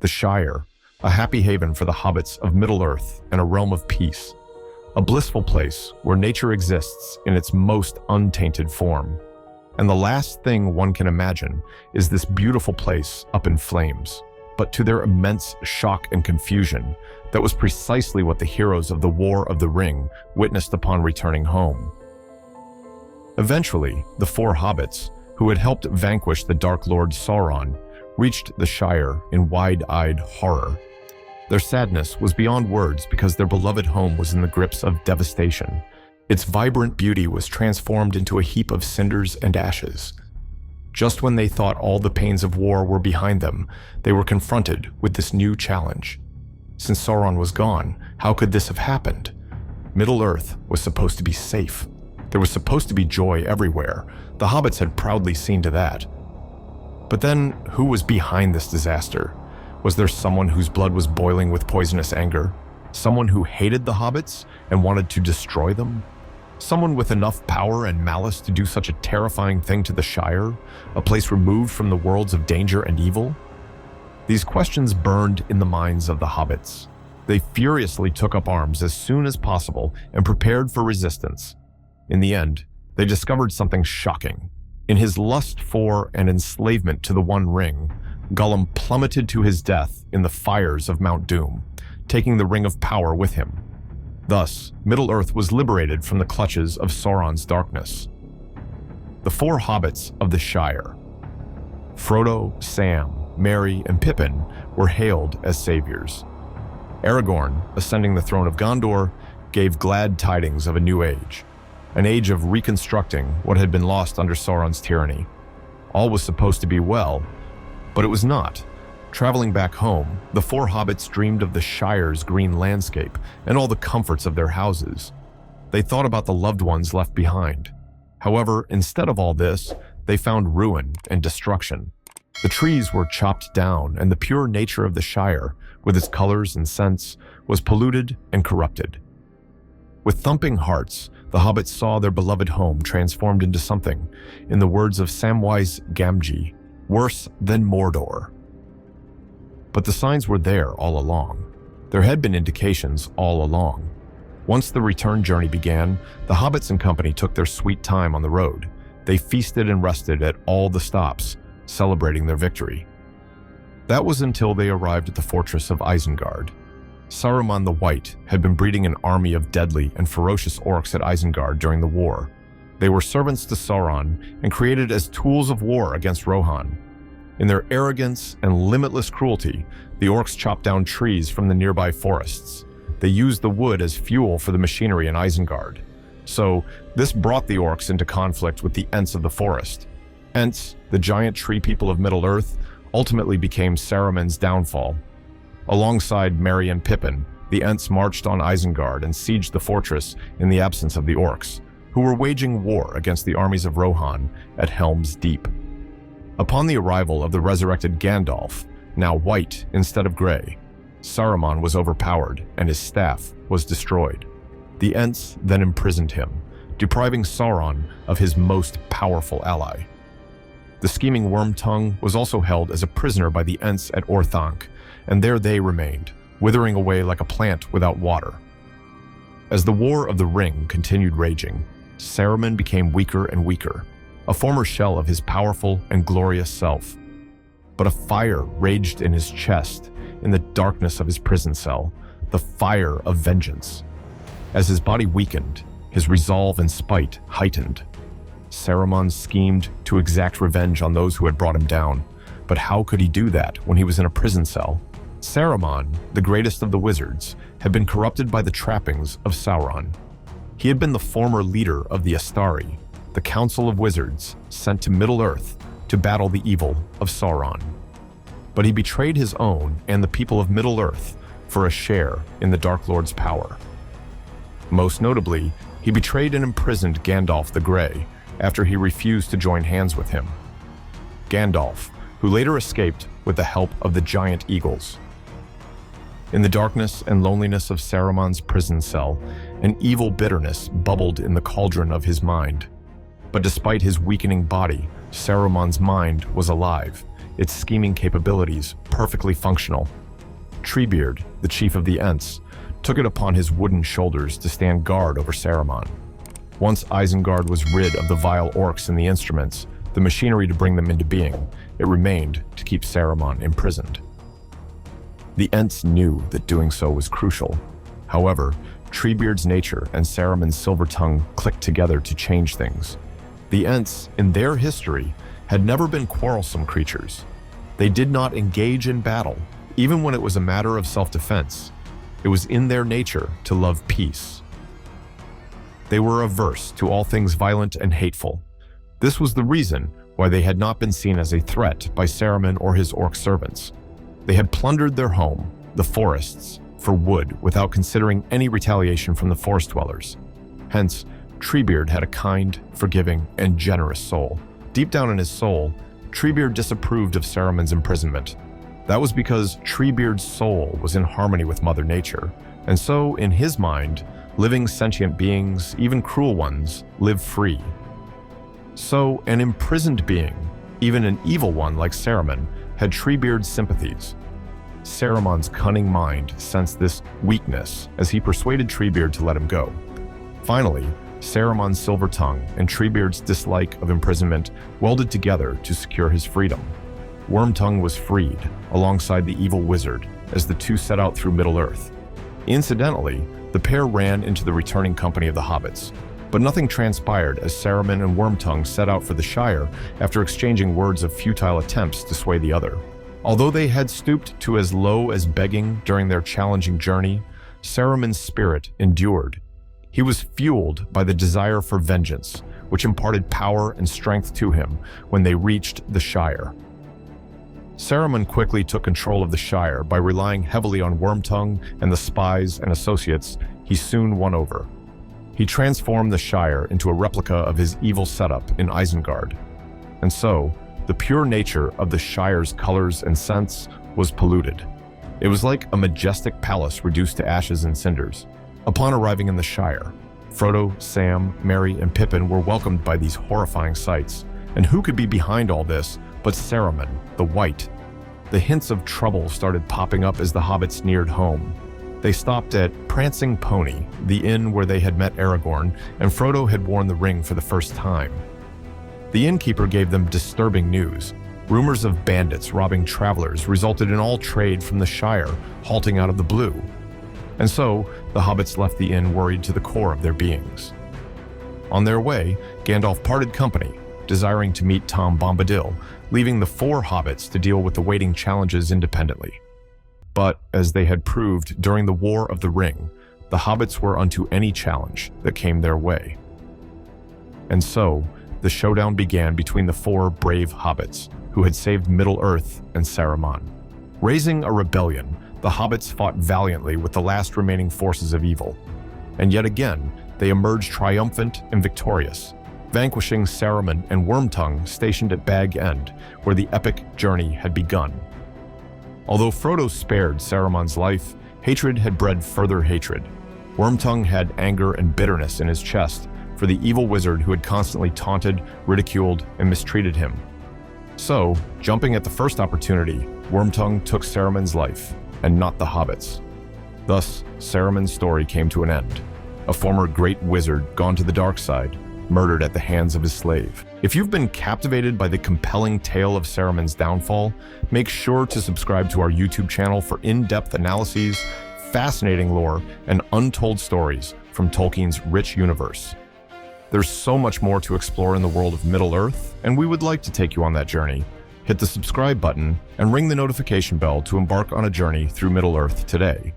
the Shire, a happy haven for the hobbits of Middle-earth and a realm of peace. A blissful place where nature exists in its most untainted form. And the last thing one can imagine is this beautiful place up in flames. But to their immense shock and confusion, that was precisely what the heroes of the War of the Ring witnessed upon returning home. Eventually, the four hobbits, who had helped vanquish the Dark Lord Sauron, reached the Shire in wide-eyed horror. Their sadness was beyond words because their beloved home was in the grips of devastation. Its vibrant beauty was transformed into a heap of cinders and ashes. Just when they thought all the pains of war were behind them, they were confronted with this new challenge. Since Sauron was gone, how could this have happened? Middle-earth was supposed to be safe. There was supposed to be joy everywhere. The hobbits had proudly seen to that. But then, who was behind this disaster? Was there someone whose blood was boiling with poisonous anger? Someone who hated the hobbits and wanted to destroy them? Someone with enough power and malice to do such a terrifying thing to the Shire, a place removed from the worlds of danger and evil? These questions burned in the minds of the hobbits. They furiously took up arms as soon as possible and prepared for resistance. In the end, they discovered something shocking. In his lust for and enslavement to the One Ring, Gollum plummeted to his death in the fires of Mount Doom, taking the Ring of Power with him. Thus, Middle-earth was liberated from the clutches of Sauron's darkness. The four hobbits of the Shire, Frodo, Sam, Merry, and Pippin, were hailed as saviors. Aragorn, ascending the throne of Gondor, gave glad tidings of a new age, an age of reconstructing what had been lost under Sauron's tyranny. All was supposed to be well, but it was not. Traveling back home, the four hobbits dreamed of the Shire's green landscape and all the comforts of their houses. They thought about the loved ones left behind. However, instead of all this, they found ruin and destruction. The trees were chopped down, and the pure nature of the Shire, with its colors and scents, was polluted and corrupted. With thumping hearts, the hobbits saw their beloved home transformed into something, in the words of Samwise Gamgee, worse than Mordor. But the signs were there all along. There had been indications all along. Once the return journey began, the hobbits and company took their sweet time on the road. They feasted and rested at all the stops, celebrating their victory. That was until they arrived at the fortress of Isengard. Saruman the White had been breeding an army of deadly and ferocious orcs at Isengard during the war. They were servants to Sauron and created as tools of war against Rohan. In their arrogance and limitless cruelty, the orcs chopped down trees from the nearby forests. They used the wood as fuel for the machinery in Isengard. So, this brought the orcs into conflict with the Ents of the forest. Ents, the giant tree people of Middle-earth, ultimately became Saruman's downfall. Alongside Merry and Pippin, the Ents marched on Isengard and sieged the fortress in the absence of the orcs, who were waging war against the armies of Rohan at Helm's Deep. Upon the arrival of the resurrected Gandalf, now white instead of gray, Saruman was overpowered and his staff was destroyed. The Ents then imprisoned him, depriving Sauron of his most powerful ally. The scheming Wormtongue was also held as a prisoner by the Ents at Orthanc, and there they remained, withering away like a plant without water. As the War of the Ring continued raging, Saruman became weaker and weaker, a former shell of his powerful and glorious self. But a fire raged in his chest, in the darkness of his prison cell, the fire of vengeance. As his body weakened, his resolve and spite heightened. Saruman schemed to exact revenge on those who had brought him down, but how could he do that when he was in a prison cell? Saruman, the greatest of the wizards, had been corrupted by the trappings of Sauron. He had been the former leader of the Astari, the Council of Wizards sent to Middle-earth to battle the evil of Sauron. But he betrayed his own and the people of Middle-earth for a share in the Dark Lord's power. Most notably, he betrayed and imprisoned Gandalf the Grey after he refused to join hands with him. Gandalf, who later escaped with the help of the giant eagles. In the darkness and loneliness of Saruman's prison cell, an evil bitterness bubbled in the cauldron of his mind. But despite his weakening body, Saruman's mind was alive. its scheming capabilities perfectly functional. Treebeard, the chief of the Ents, took it upon his wooden shoulders to stand guard over Saruman. Once Isengard was rid of the vile orcs and the instruments, the machinery to bring them into being, it remained to keep Saruman imprisoned. The Ents knew that doing so was crucial. However, Treebeard's nature and Saruman's silver tongue clicked together to change things. The Ents, in their history, had never been quarrelsome creatures. They did not engage in battle, even when it was a matter of self-defense. It was in their nature to love peace. They were averse to all things violent and hateful. This was the reason why they had not been seen as a threat by Saruman or his orc servants. They had plundered their home, the forests, for wood without considering any retaliation from the forest dwellers. Hence, Treebeard had a kind, forgiving, and generous soul. Deep down in his soul, Treebeard disapproved of Saruman's imprisonment. That was because Treebeard's soul was in harmony with Mother Nature, and so, in his mind, living sentient beings, even cruel ones, live free. So, an imprisoned being, even an evil one like Saruman, had Treebeard's sympathies. Saruman's cunning mind sensed this weakness as he persuaded Treebeard to let him go. Finally, Saruman's silver tongue and Treebeard's dislike of imprisonment welded together to secure his freedom. Wormtongue was freed, alongside the evil wizard, as the two set out through Middle-earth. Incidentally, the pair ran into the returning company of the hobbits, but nothing transpired as Saruman and Wormtongue set out for the Shire after exchanging words of futile attempts to sway the other. Although they had stooped to as low as begging during their challenging journey, Saruman's spirit endured. He was fueled by the desire for vengeance, which imparted power and strength to him when they reached the Shire. Saruman quickly took control of the Shire by relying heavily on Wormtongue and the spies and associates he soon won over. He transformed the Shire into a replica of his evil setup in Isengard. And so, the pure nature of the Shire's colors and scents was polluted. It was like a majestic palace reduced to ashes and cinders. Upon arriving in the Shire, Frodo, Sam, Merry, and Pippin were welcomed by these horrifying sights. And who could be behind all this but Saruman, the White? The hints of trouble started popping up as the hobbits neared home. They stopped at Prancing Pony, the inn where they had met Aragorn, and Frodo had worn the ring for the first time. The innkeeper gave them disturbing news. Rumors of bandits robbing travelers resulted in all trade from the Shire halting out of the blue. And so, the hobbits left the inn worried to the core of their beings. On their way, Gandalf parted company, desiring to meet Tom Bombadil, leaving the 4 hobbits to deal with the waiting challenges independently. But, as they had proved during the War of the Ring, the hobbits were unto any challenge that came their way. And so, the showdown began between the 4 brave hobbits, who had saved Middle-earth and Saruman. Raising a rebellion, the hobbits fought valiantly with the last remaining forces of evil. And yet again, they emerged triumphant and victorious, vanquishing Saruman and Wormtongue stationed at Bag End, where the epic journey had begun. Although Frodo spared Saruman's life, hatred had bred further hatred. Wormtongue had anger and bitterness in his chest for the evil wizard who had constantly taunted, ridiculed, and mistreated him. So, jumping at the first opportunity, Wormtongue took Saruman's life, and not the hobbits. Thus, Saruman's story came to an end. A former great wizard gone to the dark side, murdered at the hands of his slave. If you've been captivated by the compelling tale of Saruman's downfall, make sure to subscribe to our YouTube channel for in-depth analyses, fascinating lore, and untold stories from Tolkien's rich universe. There's so much more to explore in the world of Middle-earth, and we would like to take you on that journey. Hit the subscribe button and ring the notification bell to embark on a journey through Middle-earth today.